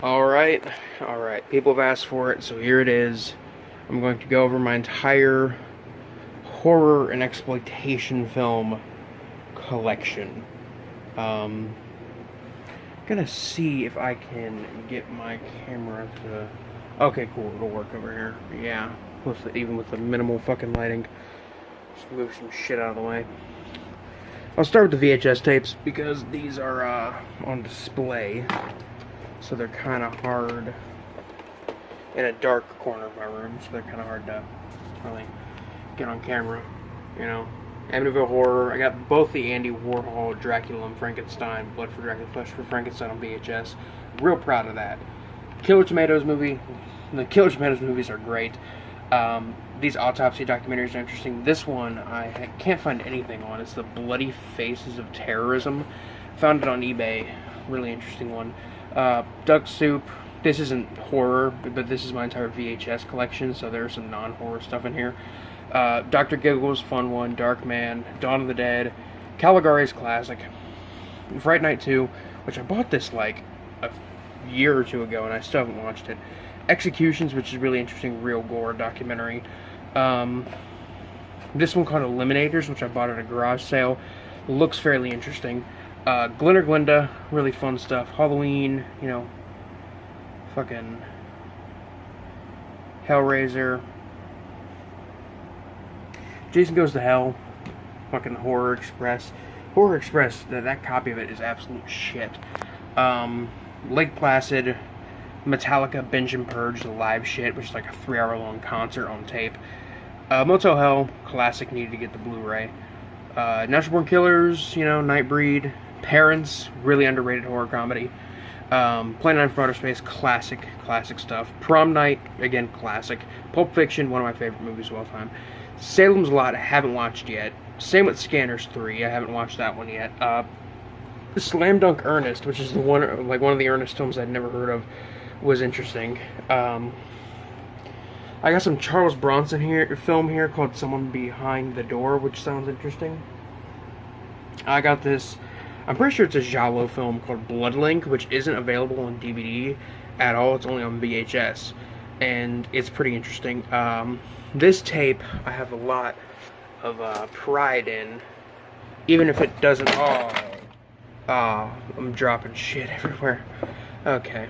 Alright, people have asked for it, so here it is. I'm going to go over my entire horror and exploitation film collection. Gonna see if I can get my camera to... Okay, cool, it'll work over here. Yeah, even with the minimal fucking lighting. Just move some shit out of the way. I'll start with the VHS tapes, because these are on display. So they're kind of hard in a dark corner of my room, so they're kind of hard to really get on camera, you know. Amityville Horror, I got both the Andy Warhol, Dracula and Frankenstein, Blood for Dracula, Flesh for Frankenstein on VHS. Real proud of that. Killer Tomatoes movie, the Killer Tomatoes movies are great. These autopsy documentaries are interesting. This one, I can't find anything on. It's the Bloody Faces of Terrorism. Found it on eBay. Really interesting one. Duck Soup. This isn't horror, but this is my entire VHS collection, so there's some non-horror stuff in here. Dr. Giggles, fun one. Dark Man, Dawn of the Dead, Caligari's classic, Fright Night 2, which I bought this like a year or two ago, and I still haven't watched it. Executions, which is really interesting, real gore documentary. This one called Eliminators, which I bought at a garage sale. Looks fairly interesting. Glen or Glenda, really fun stuff. Halloween, you know, fucking Hellraiser. Jason Goes to Hell, fucking Horror Express. Horror Express, that copy of it is absolute shit. Lake Placid, Metallica, Binge and Purge, the live shit, which is like a 3-hour-long concert on tape. Motel Hell, classic, needed to get the Blu-ray. Natural Born Killers, you know, Nightbreed. Parents, really underrated horror comedy. Planet 9 from Outer Space, classic stuff. Prom Night, again, classic. Pulp Fiction, one of my favorite movies of all time. Salem's Lot, I haven't watched yet. Same with Scanners 3, I haven't watched that one yet. Slam Dunk Ernest, which is the one of the Ernest films I'd never heard of, was interesting. I got some Charles Bronson film here called Someone Behind the Door, which sounds interesting. I got this, I'm pretty sure it's a giallo film called Bloodlink, which isn't available on DVD at all. It's only on VHS, and it's pretty interesting. This tape I have a lot of pride in, even if it doesn't. I'm dropping shit everywhere. Okay.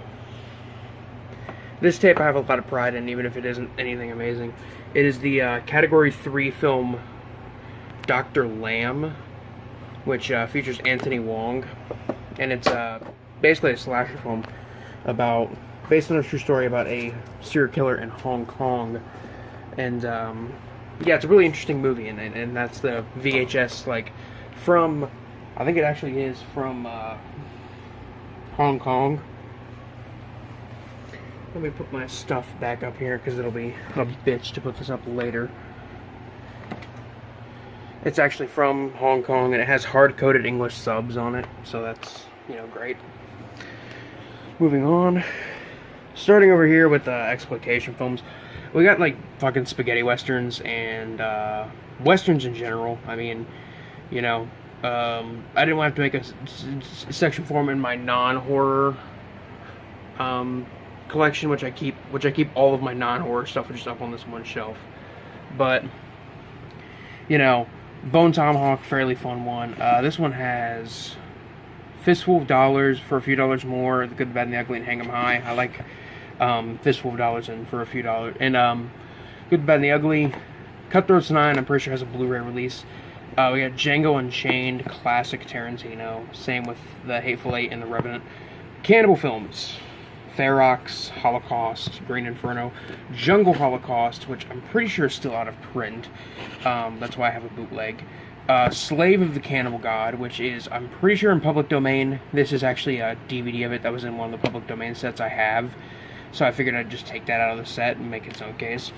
This tape I have a lot of pride in, even if it isn't anything amazing. It is the Category 3 film Dr. Lamb, which features Anthony Wong, and it's basically a slasher film based on a true story about a serial killer in Hong Kong. And yeah, it's a really interesting movie, and that's the VHS, like, from, I think it actually is from Hong Kong. Let me put my stuff back up here, because it'll be a bitch to put this up later. It's actually from Hong Kong, and it has hard-coded English subs on it, so that's, you know, great. Moving on. Starting over here with exploitation films. We got, like, fucking spaghetti westerns and westerns in general. I mean, you know, I didn't have to make a section for them in my non-horror collection, which I keep all of my non-horror stuff just up on this one shelf. But, you know, Bone Tomahawk, fairly fun one. This one has Fistful of Dollars for a few dollars more, The Good, the Bad, and the Ugly, and Hang 'em High. I like Fistful of Dollars and for a few dollars. And Good, the Bad, and the Ugly. Cutthroats 9, I'm pretty sure has a Blu-ray release. We got Django Unchained, classic Tarantino. Same with The Hateful Eight and The Revenant. Cannibal films. Ferox, Holocaust, Green Inferno, Jungle Holocaust, which I'm pretty sure is still out of print. That's why I have a bootleg. Slave of the Cannibal God, which is, I'm pretty sure, in public domain. This is actually a DVD of it that was in one of the public domain sets I have. So I figured I'd just take that out of the set and make its own case.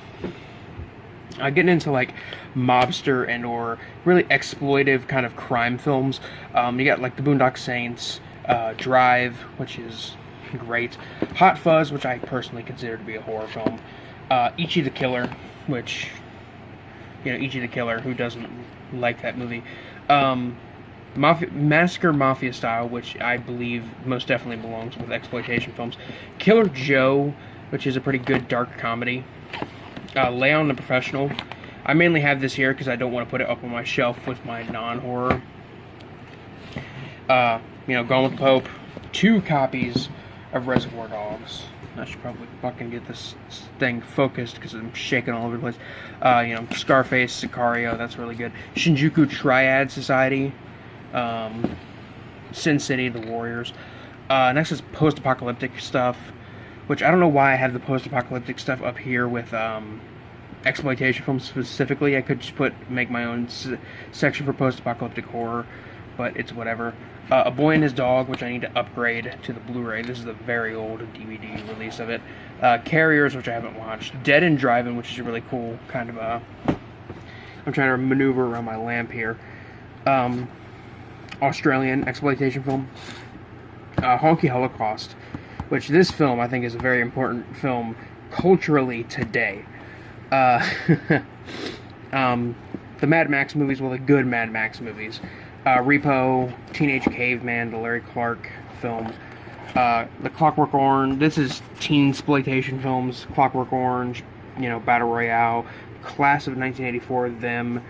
Getting into, like, mobster and or really exploitive kind of crime films. You got, like, The Boondock Saints, Drive, which is great. Hot Fuzz, which I personally consider to be a horror film. Ichi the Killer, which, you know, Ichi the Killer, who doesn't like that movie. Massacre Mafia style, which I believe most definitely belongs with exploitation films. Killer Joe, which is a pretty good dark comedy. Leon the Professional. I mainly have this here because I don't want to put it up on my shelf with my non-horror. Gone with the Pope. 2 copies of Reservoir Dogs. I should probably fucking get this thing focused because I'm shaking all over the place. Scarface, Sicario, that's really good. Shinjuku Triad Society. Sin City, The Warriors. Next is post-apocalyptic stuff, which I don't know why I have the post-apocalyptic stuff up here with exploitation films specifically. I could just make my own section for post-apocalyptic horror, but it's whatever. A Boy and His Dog, which I need to upgrade to the Blu-ray. This is a very old DVD release of it. Carriers, which I haven't watched. Dead and Driving, which is a really cool kind of I'm trying to maneuver around my lamp here. Australian exploitation film. Honky Holocaust, which this film I think is a very important film culturally today. The Mad Max movies, well, the good Mad Max movies. Repo, Teenage Caveman, the Larry Clark film. The Clockwork Orange, this is teen exploitation films. Clockwork Orange, Battle Royale, Class of 1984, them.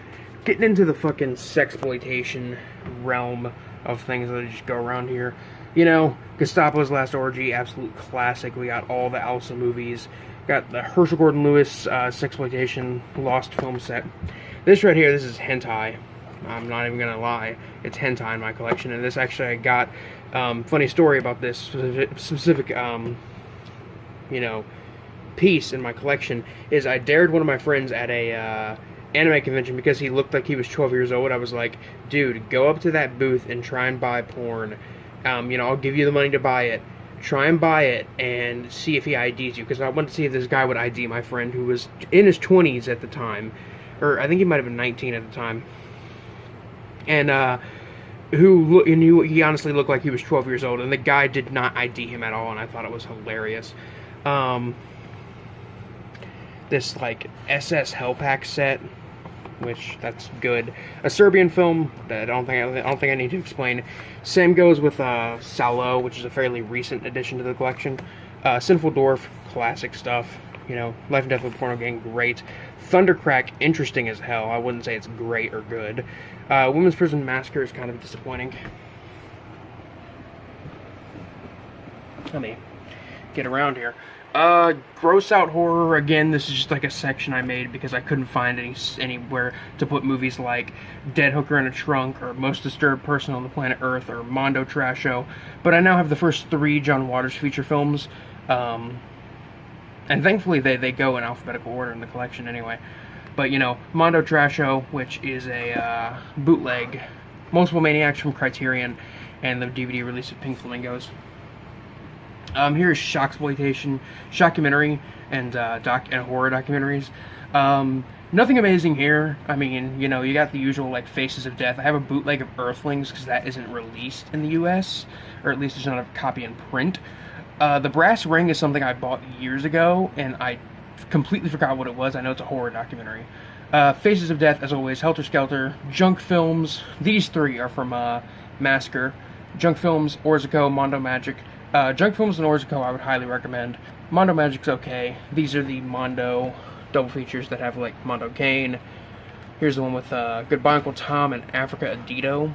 Getting into the fucking sexploitation realm of things that just go around here. Gestapo's Last Orgy, absolute classic. We got all the Elsa movies. Got the Herschel Gordon Lewis Sexploitation Lost film set. This right here, this is hentai. I'm not even gonna lie, it's hentai in my collection, and this actually I got. Funny story about this specific piece in my collection is I dared one of my friends at a anime convention because he looked like he was 12 years old. I was like, dude, go up to that booth and try and buy porn. I'll give you the money to buy it. Try and buy it and see if he IDs you, because I wanted to see if this guy would ID my friend who was in his 20s at the time, or I think he might have been 19 at the time. And he honestly looked like he was 12 years old, and the guy did not ID him at all, and I thought it was hilarious. This SS Hellpack set, which that's good. A Serbian film that I don't think I need to explain. Same goes with Salo, which is a fairly recent addition to the collection. Sinful Dwarf, classic stuff. Life and Death of a Porno Gang, great. Thundercrack, interesting as hell. I wouldn't say it's great or good. Women's Prison Massacre is kind of disappointing. Let me get around here. Gross out horror, again, this is just a section I made because I couldn't find anywhere to put movies like Dead Hooker in a Trunk, or Most Disturbed Person on the Planet Earth, or Mondo Trasho, but I now have the first 3 John Waters feature films, and thankfully they go in alphabetical order in the collection anyway. But, Mondo Trasho, which is a bootleg, Multiple Maniacs from Criterion, and the DVD release of Pink Flamingos. Here is Shocksploitation, Shockumentary, and horror documentaries. Nothing amazing here. I mean, you got the usual, Faces of Death. I have a bootleg of Earthlings, because that isn't released in the U.S., or at least there's not a copy in print. The Brass Ring is something I bought years ago, and I completely forgot what it was. I know it's a horror documentary. Faces of Death, as always, Helter Skelter, Junk Films. These 3 are from Massacre. Junk Films, Orzico, Mondo Magic. Junk Films and Orzico I would highly recommend. Mondo Magic's okay. These are the Mondo double features that have Mondo Cane. Here's the one with Goodbye Uncle Tom and Africa Adito.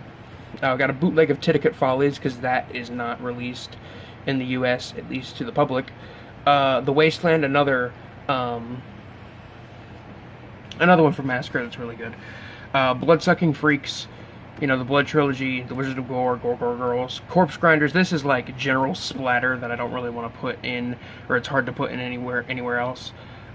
Got a bootleg of Titicut Follies, because that is not released in the US, at least to the public. The Wasteland, another one from Massacre that's really good. Bloodsucking Freaks, the Blood Trilogy, The Wizard of Gore, Gore Girls, Corpse Grinders. This is general splatter that I don't really want to put in, or it's hard to put in anywhere else.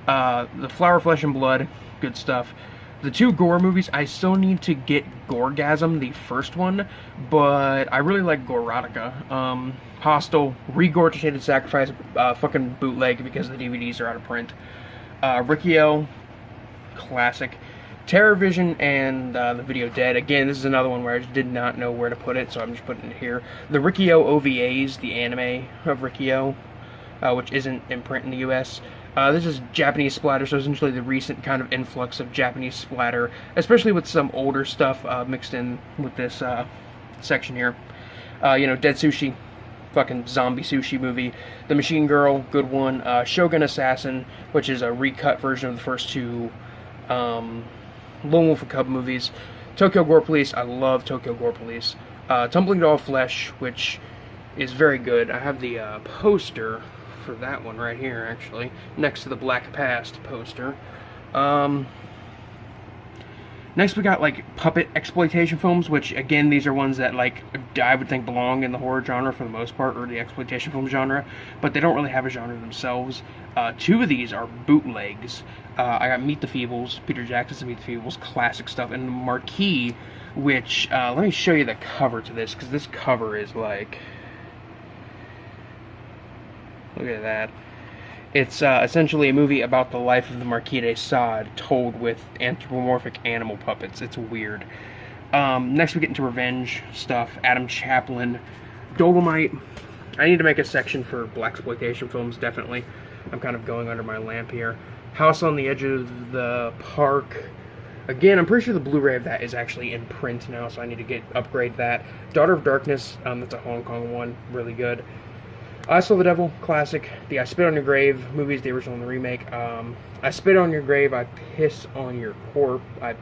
The Flower, Flesh, and Blood, good stuff. The 2 gore movies, I still need to get Goregasm, the first one, but I really like Gorerotica. Hostel, Regurgitated Sacrifice, fucking bootleg because the DVDs are out of print. Riccio, classic. Terror Vision and the Video Dead. Again, this is another one where I just did not know where to put it, so I'm just putting it here. The Riccio OVAs, the anime of Riccio, which isn't in print in the US. This is Japanese splatter, so essentially the recent kind of influx of Japanese splatter, especially with some older stuff mixed in with this section here. Dead Sushi, fucking zombie sushi movie. The Machine Girl, good one. Shogun Assassin, which is a recut version of the first two Lone Wolf and Cub movies. Tokyo Gore Police, I love Tokyo Gore Police. Tumbling Doll Flesh, which is very good. I have the poster for that one right here, actually, next to the Black Past poster. Next we got, like, puppet exploitation films, which, again, these are ones that, like, I would think belong in the horror genre for the most part, or the exploitation film genre, but they don't really have a genre themselves. Two of these are bootlegs. I got Meet the Feebles, Peter Jackson's Meet the Feebles, classic stuff, and the Marquee, which, let me show you the cover to this, because this cover is, like, look at that. It's essentially a movie about the life of the Marquis de Sade told with anthropomorphic animal puppets. It's weird. Next we get into revenge stuff. Adam Chaplin. Dolomite. I need to make a section for blaxploitation films, definitely. I'm kind of going under my lamp here. House on the Edge of the Park. Again, I'm pretty sure the Blu-ray of that is actually in print now, so I need to upgrade that. Daughter of Darkness. That's a Hong Kong one. Really good. I Saw the Devil, classic. The I Spit on Your Grave movies, the original and the remake. I Spit on Your Grave, I Piss on Your Corpse. I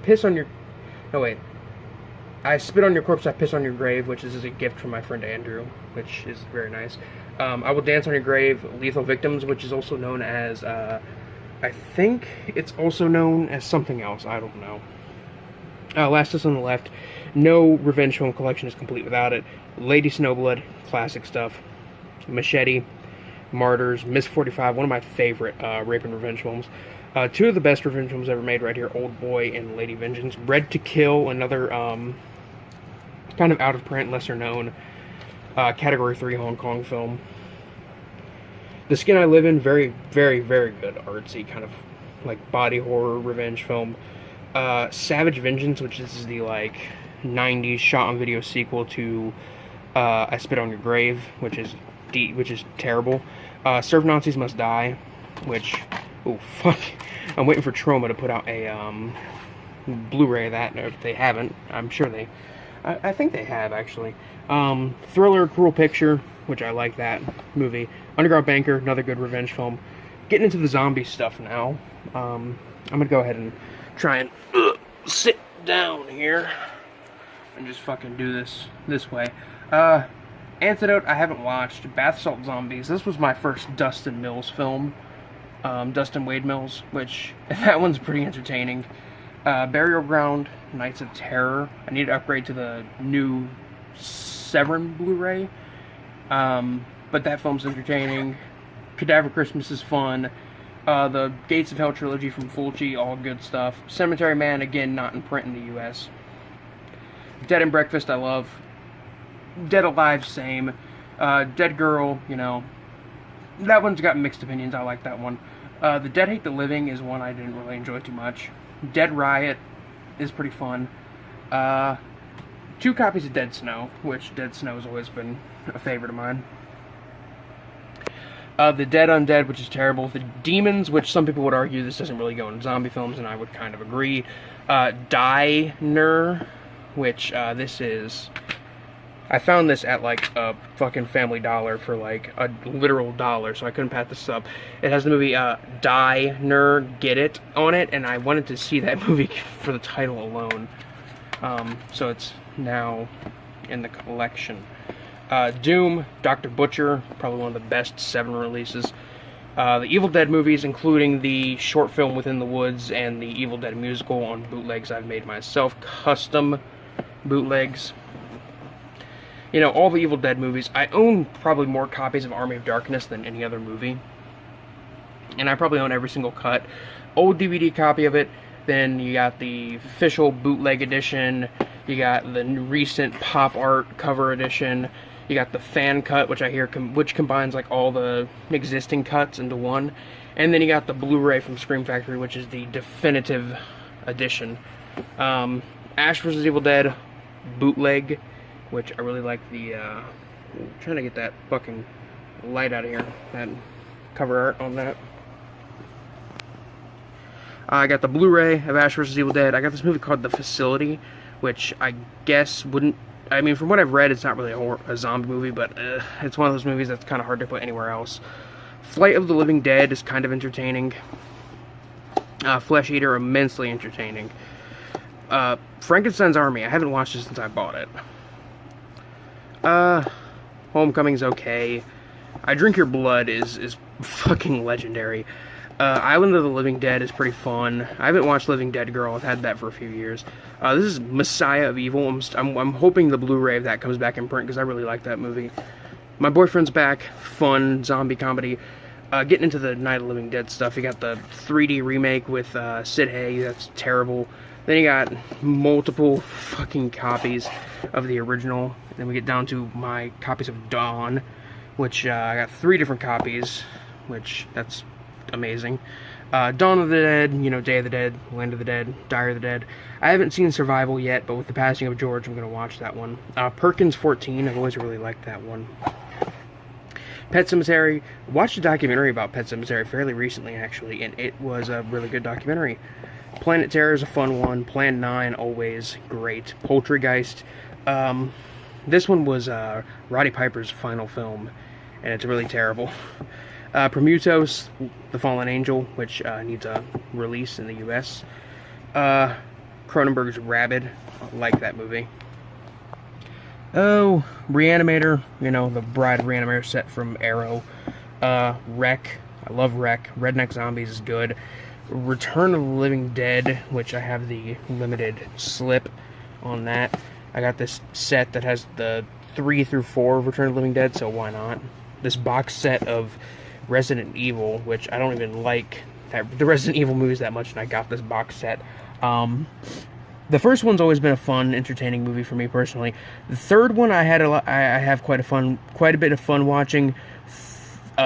Spit on Your Corpse, I Piss on Your Grave, which is a gift from my friend Andrew, which is very nice. I Will Dance on Your Grave, Lethal Victims, which is also known as, I think it's also known as something else, I don't know. Last Us on the Left, no revenge film collection is complete without it. Lady Snowblood, classic stuff. Machete, Martyrs, Miss 45, one of my favorite rape and revenge films. Two of the best revenge films ever made right here, Old Boy and Lady Vengeance. Red to Kill, another kind of out of print, lesser known Category 3 Hong Kong film. The Skin I Live In, very, very, very good artsy, kind of like body horror revenge film. Savage Vengeance, which is the like 90s shot on video sequel to I Spit on Your Grave, which is terrible. Serve Nazis Must Die, which, oh fuck, I'm waiting for Troma to put out a Blu-ray of that. If they haven't, I'm sure I think they have actually. Thriller, Cruel Picture, which I like that movie. Underground Banker, another good revenge film. Getting into the zombie stuff now. I'm gonna go ahead and try and sit down here and just fucking do this way. Antidote, I haven't watched. Bath Salt Zombies. This was my first Dustin Mills film. Dustin Wade Mills, which, that one's pretty entertaining. Burial Ground, Nights of Terror. I need to upgrade to the new Severin Blu-ray. But that film's entertaining. Cadaver Christmas is fun. The Gates of Hell trilogy from Fulci, all good stuff. Cemetery Man, again, not in print in the U.S. Dead and Breakfast, I love. Dead Alive, same. Dead Girl, that one's got mixed opinions. I like that one. The Dead Hate the Living is one I didn't really enjoy too much. Dead Riot is pretty fun. 2 copies of Dead Snow, which Dead Snow has always been a favorite of mine. The Dead Undead, which is terrible. The Demons, which some people would argue this doesn't really go in zombie films, and I would kind of agree. Diner, which this is... I found this at, like, a fucking Family Dollar for, like, a literal $1, so I couldn't pass this up. It has the movie, Diner, Get It on it, and I wanted to see that movie for the title alone. So it's now in the collection. Doom, Dr. Butcher, probably one of the best 7 releases. The Evil Dead movies, including the short film Within the Woods and the Evil Dead musical on bootlegs I've made myself. Custom bootlegs. All the Evil Dead movies. I own probably more copies of Army of Darkness than any other movie. And I probably own every single cut. Old DVD copy of it. Then you got the official bootleg edition. You got the recent pop art cover edition. You got the fan cut, which I hear which combines like all the existing cuts into one. And then you got the Blu-ray from Scream Factory, which is the definitive edition. Ash vs. Evil Dead bootleg, which I really like the, I'm trying to get that fucking light out of here, that cover art on that. I got the Blu-ray of Ash vs. Evil Dead. I got this movie called The Facility, which I guess wouldn't I mean, from what I've read, it's not really a zombie movie, but it's one of those movies that's kind of hard to put anywhere else. Flight of the Living Dead is kind of entertaining. Flesh Eater, immensely entertaining. Frankenstein's Army, I haven't watched it since I bought it. Homecoming's okay. I Drink Your Blood is fucking legendary. Island of the Living Dead is pretty fun. I haven't watched Living Dead Girl. I've had that for a few years. This is Messiah of Evil. I'm hoping the Blu-ray of that comes back in print because I really like that movie. My Boyfriend's Back. Fun zombie comedy. Getting into the Night of the Living Dead stuff. You got the 3D remake with Sid Haig. That's terrible. Then you got multiple fucking copies of the original. Then we get down to my copies of Dawn, which I got 3 different copies, which that's amazing. Dawn of the Dead, you know, Day of the Dead, Land of the Dead, Dire of the Dead. I haven't seen Survival yet, but with the passing of George, I'm going to watch that one. Perkins 14, I've always really liked that one. Pet Sematary, watched a documentary about Pet Sematary fairly recently, actually, and it was a really good documentary. Planet Terror is a fun one. Plan 9, always great. Poltergeist. This one was Roddy Piper's final film, and it's really terrible. Prometheus, The Fallen Angel, which needs a release in the U.S. Cronenberg's Rabid, I like that movie. Oh, Reanimator, you know, the Bride of Reanimator set from Arrow. Wreck, I love Wreck. Redneck Zombies is good. Return of the Living Dead, which I have the limited slip on that. I got this set that has the 3 through 4 of Return of the Living Dead, so why not? This box set of Resident Evil, which I don't even like the Resident Evil movies that much, and I got this box set. The first one's always been a fun, entertaining movie for me personally. The third one I have quite a bit of fun watching.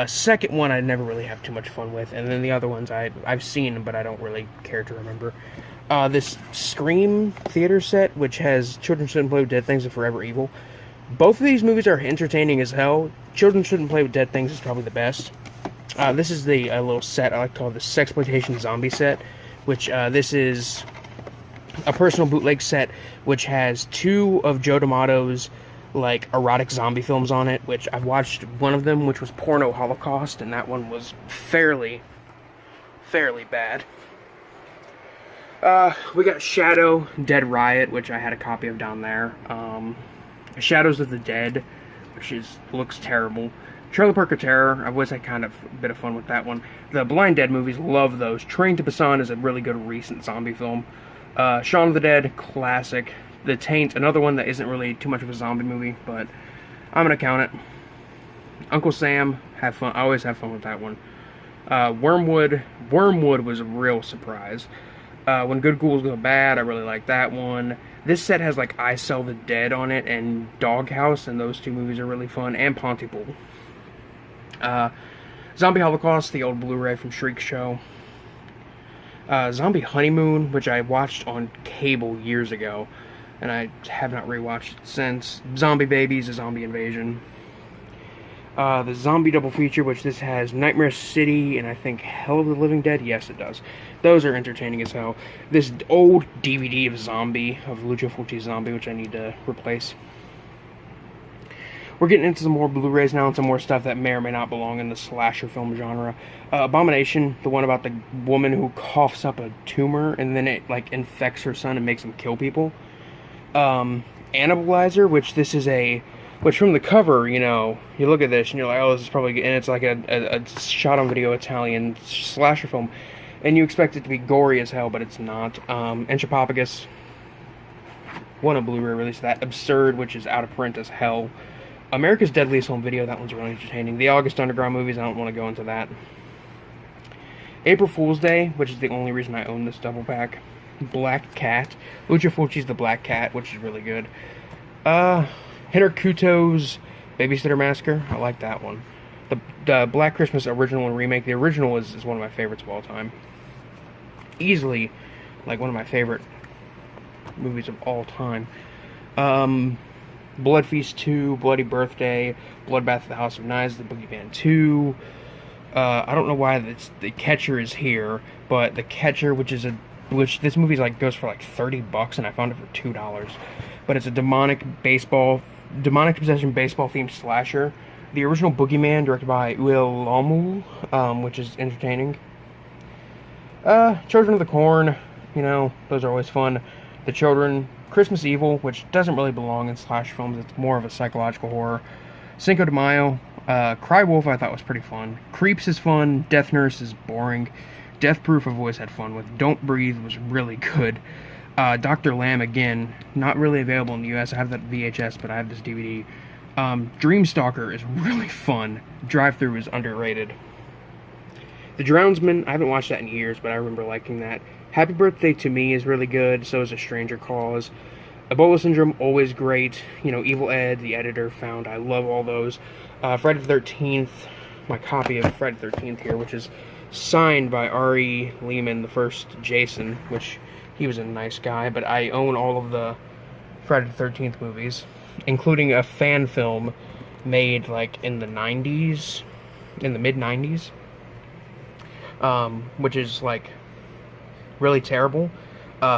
Second one I never really have too much fun with, and then the other ones I've seen, but I don't really care to remember. This Scream theater set, which has Children Shouldn't Play with Dead Things and Forever Evil. Both of these movies are entertaining as hell. Children Shouldn't Play with Dead Things is probably the best. This is the little set I like to call the Sexploitation zombie set, which this is a personal bootleg set, which has 2 of Joe D'Amato's like erotic zombie films on it, which I've watched one of them, which was Porno Holocaust, and that one was fairly bad. We got Shadow, Dead Riot, which I had a copy of down there. Shadows of the Dead, which looks terrible. Trailer Park of Terror, I've always had kind of a bit of fun with that one. The Blind Dead movies, love those. Train to Busan is a really good recent zombie film. Shaun of the Dead, classic. The Taint, another one that isn't really too much of a zombie movie, but I'm gonna count it. Uncle Sam, have fun. I always have fun with that one. Wormwood was a real surprise. When Good Ghouls Go Bad, I really like that one. This set has like I Sell the Dead on it and Doghouse, and those 2 movies are really fun, and Pontypool. Zombie Holocaust, the old Blu-ray from Shriek Show. Zombie Honeymoon, which I watched on cable years ago, and I have not rewatched it since. Zombie Babies, A Zombie Invasion. The Zombie Double Feature, which this has Nightmare City and I think Hell of the Living Dead. Yes, it does. Those are entertaining as hell. This old DVD of Zombie, of Lucio Fulci's Zombie, which I need to replace. We're getting into some more Blu-rays now and some more stuff that may or may not belong in the slasher film genre. Abomination, the one about the woman who coughs up a tumor and then it like infects her son and makes him kill people. Annibalizer, which from the cover, you know, you look at this and you're like, oh, this is probably good. And it's like a shot-on-video Italian slasher film. And you expect it to be gory as hell, but it's not. Entropopagus, one of Blu-ray release of that. Absurd, which is out of print as hell. America's Deadliest Home Video, that one's really entertaining. The August Underground movies, I don't want to go into that. April Fool's Day, which is the only reason I own this double pack. Black Cat. Lucio Fulci's The Black Cat, which is really good. Hinterkuto's Babysitter Massacre, I like that one. The Black Christmas original and remake, the original is one of my favorites of all time. Easily, like, one of my favorite movies of all time. Blood Feast 2, Bloody Birthday, Bloodbath at the House of Knives, The Boogeyman 2. I don't know why the Catcher is here, but The Catcher, which is which this movie like goes for like $30, and I found it for $2. But it's a demonic possession baseball themed slasher. The original Boogeyman, directed by Uwe Lommel, which is entertaining. Children of the Corn, you know, those are always fun. The Children, Christmas Evil, which doesn't really belong in slasher films. It's more of a psychological horror. Cinco de Mayo, Cry Wolf I thought was pretty fun. Creeps is fun. Death Nurse is boring. Death Proof I've always had fun with. Don't Breathe was really good. Dr. Lamb, again, not really available in the US. I have that VHS, but I have this DVD. Dreamstalker is really fun. Drive-Thru is underrated. The Drownsman, I haven't watched that in years, but I remember liking that. Happy Birthday to Me is really good. So is A Stranger Cause. Ebola Syndrome, always great. You know, Evil Ed, The Editor, Found. I love all those. Friday the 13th, my copy of Friday the 13th here, which is signed by Ari Lehman, the first Jason, which he was a nice guy, but I own all of the Friday the 13th movies, including a fan film made like in the 90s, in the mid-90s, which is like really terrible.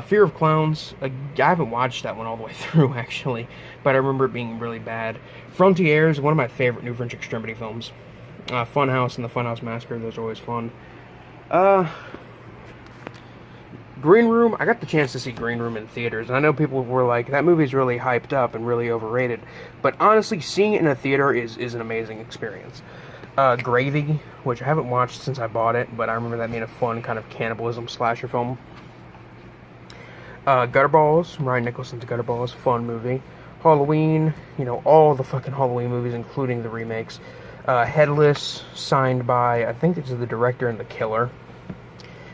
Fear of Clowns, I haven't watched that one all the way through actually, but I remember it being really bad. Frontiers, one of my favorite New French Extremity films. Funhouse and the Funhouse Massacre, those are always fun. Green Room, I got the chance to see Green Room in theaters, and I know people were like, that movie's really hyped up and really overrated, but honestly, seeing it in a theater is an amazing experience. Gravy, which I haven't watched since I bought it, but I remember that being a fun kind of cannibalism slasher film. Gutterballs, Ryan Nicholson's Gutterballs, fun movie. Halloween, you know, all the fucking Halloween movies, including the remakes. Headless, signed by, I think this is the director and the killer.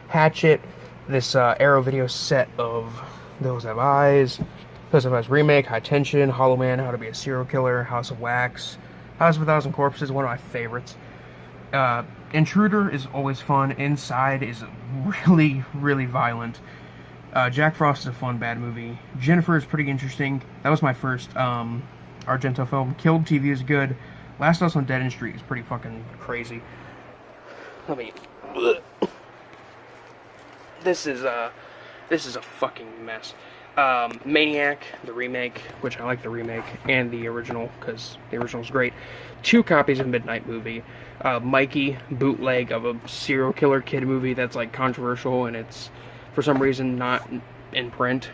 Hatchet, this Arrow Video set of Those Have Eyes, Those Have Eyes remake, High Tension, Hollow Man, How to Be a Serial Killer, House of Wax, House of a Thousand Corpses, one of my favorites. Intruder is always fun. Inside is really, really violent. Jack Frost is a fun, bad movie. Jennifer is pretty interesting. That was my first Argento film. Killed TV is good. Last House on Dead End Street is pretty fucking crazy. This is a fucking mess. Maniac, the remake, which I like the remake, and the original, because the original is great. 2 copies of Midnight Movie. Mikey, bootleg of a serial killer kid movie that's like controversial, and it's for some reason not in print.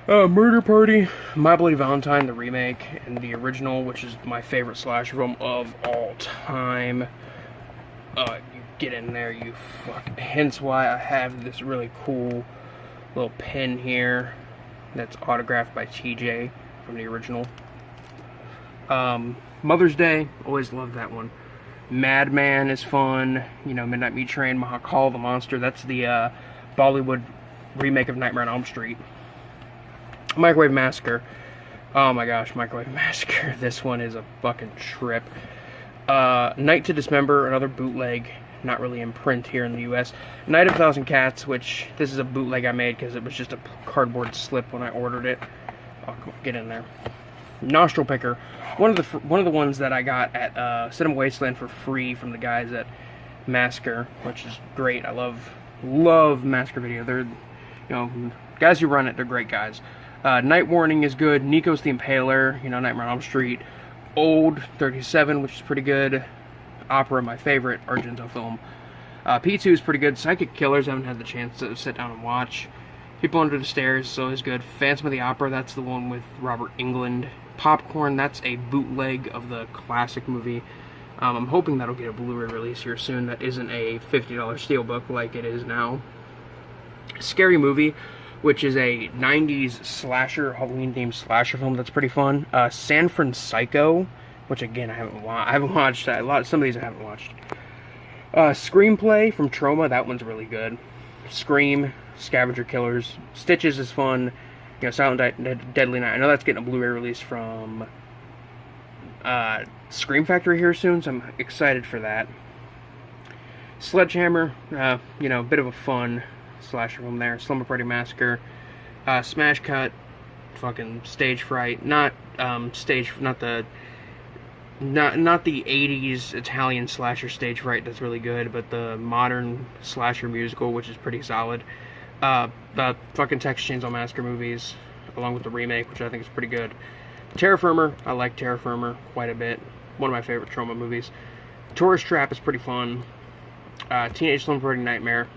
Murder Party, My Bloody Valentine, the remake, and the original, which is my favorite slasher film of all time. You get in there, you fuck. Hence why I have this really cool little pin here that's autographed by TJ from the original. Mother's Day, always loved that one. Madman is fun. You know, Midnight Meat Train, Mahakal the Monster. That's the Bollywood remake of Nightmare on Elm Street. Microwave Massacre. Oh my gosh, Microwave Massacre. This one is a fucking trip. Night to Dismember, another bootleg. Not really in print here in the US. Night of a Thousand Cats, which this is a bootleg I made because it was just a cardboard slip when I ordered it. I'll get in there. Nostril Picker, one of the ones that I got at Cinema Wasteland for free from the guys at Massacre, which is great. I love Massacre Video. They're, you know, guys who run it, they're great guys. Night Warning is good. Nico's the Impaler, you know, Nightmare on Elm Street. Old 37, which is pretty good. Opera, my favorite Argento film. P2 is pretty good. Psychic Killers, I haven't had the chance to sit down and watch. People Under the Stairs is always good. Phantom of the Opera, that's the one with Robert Englund. Popcorn, that's a bootleg of the classic movie. I'm hoping that'll get a Blu-ray release here soon. That isn't a $50 steelbook like it is now. Scary Movie, which is a 90s slasher, Halloween-themed slasher film that's pretty fun. San Francisco, which again I haven't watched. Some of these I haven't watched. Screenplay from Troma, that one's really good. Scream, Scavenger Killers, Stitches is fun. You know, Silent Deadly Night. I know that's getting a Blu-ray release from Scream Factory here soon, so I'm excited for that. Sledgehammer, you know, a bit of a fun slasher film there. Slumber Party Massacre, Smash Cut, fucking Stage Fright. Not the not the 80s Italian slasher stage fright that's really good, but the modern slasher musical, which is pretty solid. The fucking Texas Chainsaw Massacre movies, along with the remake, which I think is pretty good. Terror Firmer, I like Terror Firmer quite a bit. One of my favorite trauma movies. Tourist Trap is pretty fun. Teenage Slim Pretty Nightmare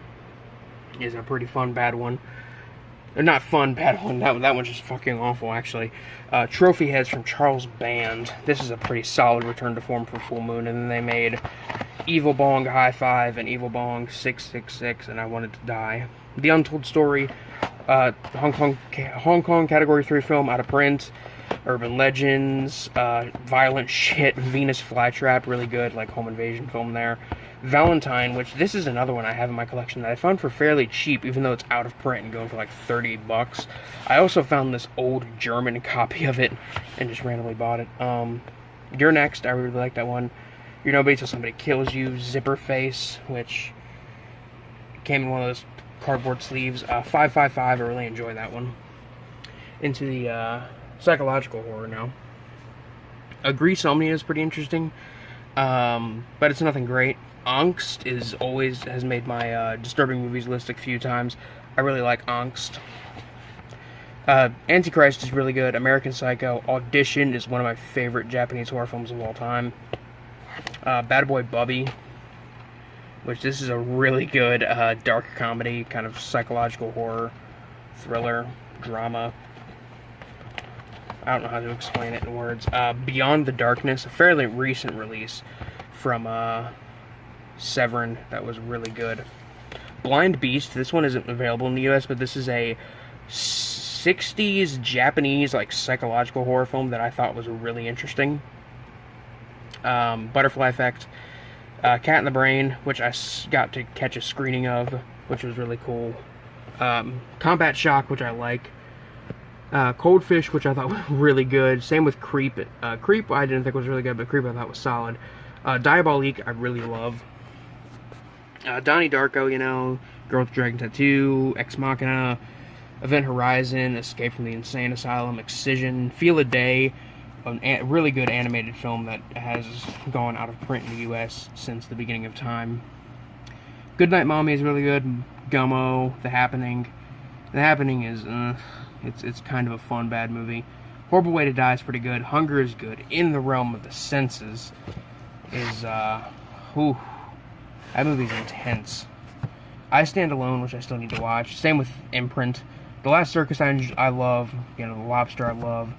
is a pretty fun, bad one. Or not fun, bad one. That one's just fucking awful, actually. Trophy Heads from Charles Band. This is a pretty solid return to form for Full Moon. And then they made Evil Bong High Five and Evil Bong 666, and I Wanted to Die. The Untold Story, Hong Kong Category 3 film, out of print. Urban Legends, Violent Shit, Venus Flytrap, really good, like home invasion film there. Valentine, which this is another one I have in my collection that I found for fairly cheap, even though it's out of print and going for like 30 bucks. I also found this old German copy of it and just randomly bought it. You're Next, I really like that one. You're Nobody Till Somebody Kills You, Zipper Face, which came in one of those cardboard sleeves. 555, I really enjoy that one. Into the psychological horror now. Greasomnia is pretty interesting, but it's nothing great. Angst has made my disturbing movies list a few times. I really like Angst. Antichrist is really good. American Psycho. Audition is one of my favorite Japanese horror films of all time. Bad Boy Bubby, which this is a really good dark comedy, kind of psychological horror, thriller, drama. I don't know how to explain it in words. Beyond the Darkness, a fairly recent release from Severin that was really good. Blind Beast, this one isn't available in the US, but this is a 60s Japanese like psychological horror film that I thought was really interesting. Butterfly Effect, Cat in the Brain, which I got to catch a screening of, which was really cool. Combat Shock, which I like. Cold Fish, which I thought was really good. Same with Creep. Creep I didn't think was really good, but Creep I thought was solid. Diabolique I really love. Donnie Darko, you know, Girl with Dragon Tattoo, Ex Machina, Event Horizon, Escape from the Insane Asylum, Excision, Feel a Day, a really good animated film that has gone out of print in the US since the beginning of time. Goodnight Mommy is really good. Gummo, The Happening. The Happening is, it's kind of a fun, bad movie. Horrible Way to Die is pretty good. Hunger is good. In the Realm of the Senses is, that movie's intense. I Stand Alone, which I still need to watch. Same with Imprint. The Last Circus I love. You know, The Lobster I love.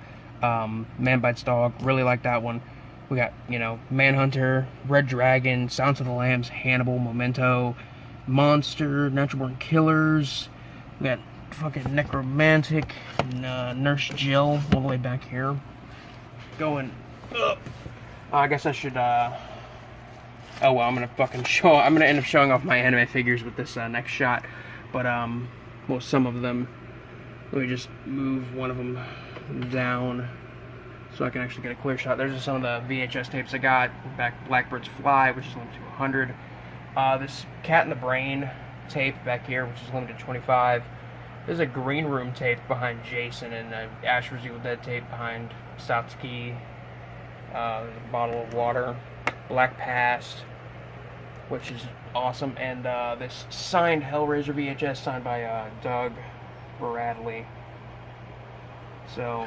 Man Bites Dog, really like that one. We got, you know, Manhunter, Red Dragon, Silence of the Lambs, Hannibal, Memento, Monster, Natural Born Killers. We got fucking Necromantic, Nurse Jill, all the way back here. Going up. I guess I should, oh well, I'm gonna end up showing off my anime figures with this next shot. But, well, some of them. Let me just move one of them down so I can actually get a clear shot. There's just some of the VHS tapes I got. Blackbird's Fly, which is limited to 100. This Cat in the Brain tape back here, which is limited to 25. There's a Green Room tape behind Jason, and Ash vs. Evil Dead tape behind Satsuki. There's a bottle of water. Black Past, which is awesome, and this signed Hellraiser VHS signed by Doug Bradley. So,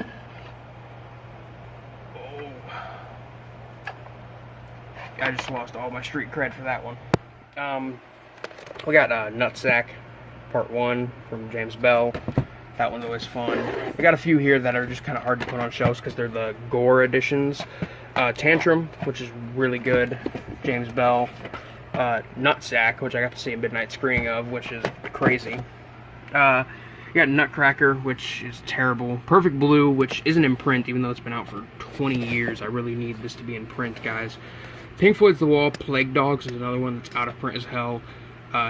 I just lost all my street cred for that one. We got Nutsack Part 1 from James Bell. That one's always fun. We got a few here that are just kind of hard to put on shelves because they're the gore editions. Tantrum, which is really good, James Bell. Nutsack, which I got to see a midnight screening of, which is crazy. You got Nutcracker, which is terrible. Perfect Blue, which isn't in print, even though it's been out for 20 years. I really need this to be in print, guys. Pink Floyd's The Wall. Plague Dogs is another one that's out of print as hell.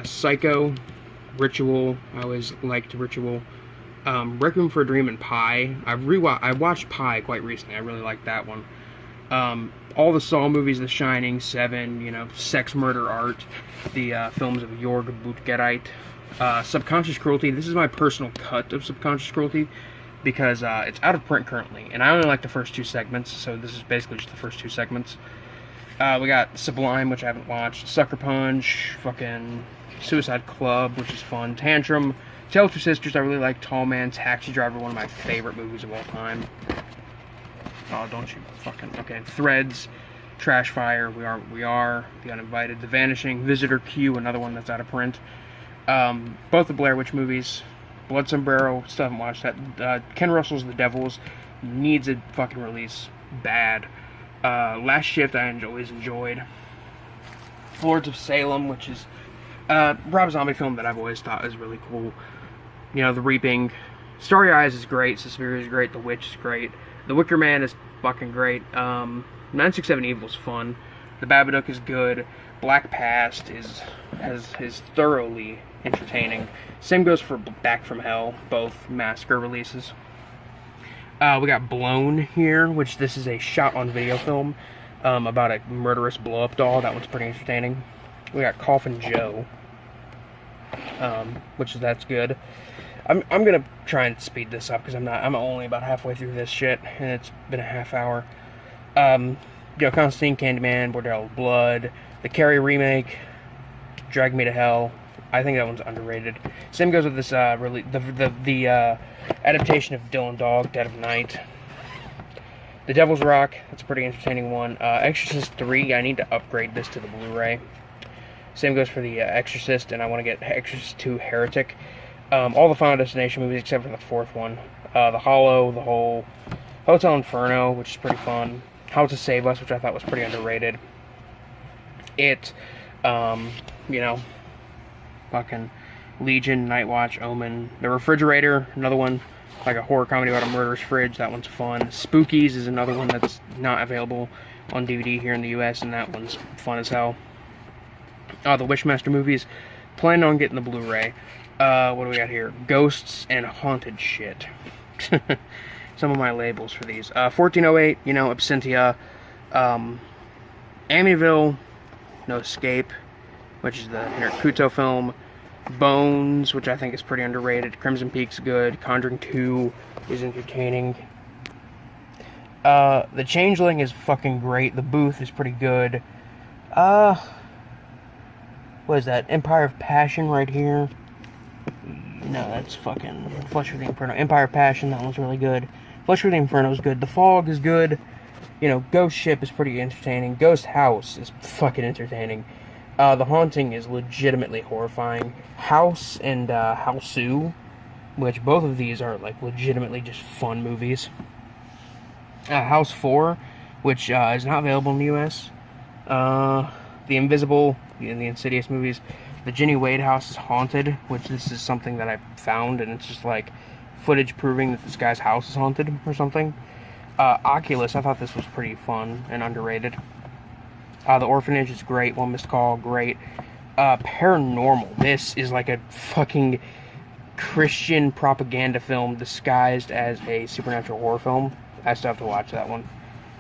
Psycho. Ritual. I always liked Ritual. Requiem for a Dream and Pi. I watched Pi quite recently. I really liked that one. All the Saw movies, The Shining, Seven, you know, Sex, Murder, Art, the films of Jorg Butgereit. Subconscious Cruelty. This is my personal cut of Subconscious Cruelty. because it's out of print currently, and I only like the first 2 segments, so this is basically just the first 2 segments. We got Sublime, which I haven't watched, Sucker Punch, fucking Suicide Club, which is fun, Tantrum, Tale of Two Sisters, I really like, Tall Man, Taxi Driver, one of my favorite movies of all time. Oh, don't you fucking... Okay, Threads, Trash Fire, We Are, The Uninvited, The Vanishing, Visitor Q, another one that's out of print. Both the Blair Witch movies, Blood Sombrero, still haven't watched that. Ken Russell's The Devils, needs a fucking release, bad. Last Shift I always enjoyed. Lords of Salem, which is Rob Zombie film that I've always thought is really cool. You know, The Reaping. Starry Eyes is great, Suspiria is great, The Witch is great. The Wicker Man is fucking great. 967 Evil is fun. The Babadook is good. Black Past is thoroughly entertaining. Same goes for Back from Hell, both massacre releases. We got Blown here, which this is a shot-on-video film about a murderous blow-up doll. That one's pretty entertaining. We got Coffin Joe, that's good. I'm gonna try and speed this up because I'm only about halfway through this shit, and it's been a half hour. Constantine, Candyman, Bordello of Blood, the Carrie remake, Drag Me to Hell. I think that one's underrated. Same goes with this the adaptation of Dylan Dog, Dead of Night. The Devil's Rock, that's a pretty entertaining one. Exorcist 3, I need to upgrade this to the Blu-ray. Same goes for the Exorcist, and I want to get Exorcist 2 Heretic. All the Final Destination movies except for the 4th one. The Hollow, The Hole, Hotel Inferno, which is pretty fun. How to Save Us, which I thought was pretty underrated. It, fucking Legion, Night Watch, Omen. The Refrigerator, another one, like a horror comedy about a murderous fridge. That one's fun. Spookies is another one that's not available on DVD here in the US, and that one's fun as hell. The Wishmaster movies, planning on getting the Blu-ray. What do we got here? Ghosts and haunted shit. Some of my labels for these. 1408, Absentia. Amityville, No Escape, which is the Henrik Kuto film. Bones, which I think is pretty underrated. Crimson Peak's good. Conjuring 2 is entertaining. The Changeling is fucking great. The Booth is pretty good. What is that? Empire of Passion right here. No, that's fucking Flesh of the Inferno. Empire of Passion, that one's really good. Flesh of the Inferno is good. The Fog is good. Ghost Ship is pretty entertaining. Ghost House is fucking entertaining. The Haunting is legitimately horrifying. House and Houseu, which both of these are like legitimately just fun movies. House 4, which is not available in the US. The Invisible, the Insidious movies. The Jenny Wade house is haunted, which this is something that I found, and it's just like footage proving that this guy's house is haunted or something. Oculus, I thought this was pretty fun and underrated. The Orphanage is great. One Missed Call, great. Paranormal, this is like a fucking Christian propaganda film disguised as a supernatural horror film. I still have to watch that one.